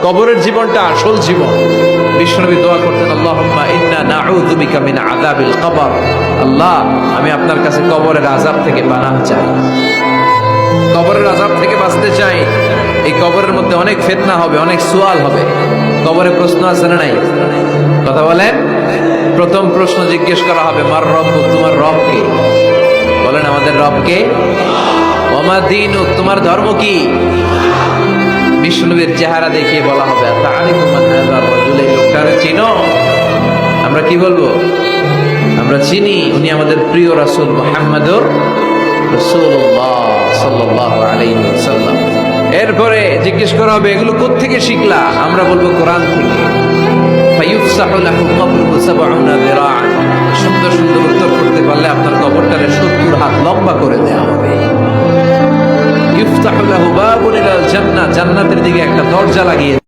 কবরের জীবনটা আসল জীবন। বিশ্বনবী দোয়া করতেন, আল্লাহুম্মা ইন্না নাউযু বিকা মিন আযাবিল কবর। আল্লাহ, আমি আপনার কাছে কবরের আযাব থেকে পানাহ চাই, কবরের আযাব থেকে বাঁচতে চাই। এই কবরের মধ্যে অনেক ফিতনা হবে, অনেক সুয়াল হবে। কবরে প্রশ্ন আছে না নাই? কথা বলেন। প্রথম প্রশ্ন জিজ্ঞেস করা হবে, মার রব্বুক, তোমার রব কে? বলেন, আমাদের রব কে? ওয়া মা দীনুক, তোমার ধর্ম কি? বিষ্ণুবীর চেহারা দেখিয়ে বলা হবে, তাআরিফু মান হাযা রাজুল, এই লোকটারে চিনো? আমরা কি বলবো? আমরা চিনি, উনি আমাদের প্রিয় রাসূল মুহাম্মদুর রাসূলুল্লাহ সাল্লাল্লাহু আলাইহি ওয়াসাল্লাম। এরপরে জিজ্ঞেস করা হবে, এগুলো কোত্থেকে শিখলা? আমরা বলবো, কোরআন থেকে। ফায়ুফসাহু লাহু কবরুহু ৭০ যিরাআন। সুন্দর সুন্দর উত্তর করতে পারলে আপনার কবরটারে ৭০ হাত লম্বা করে দেয়া হবে। ইফতাহু লাহু বাবুন ইলাল জান্নাহ, জান্নাতের দিকে একটা দরজা লাগিয়ে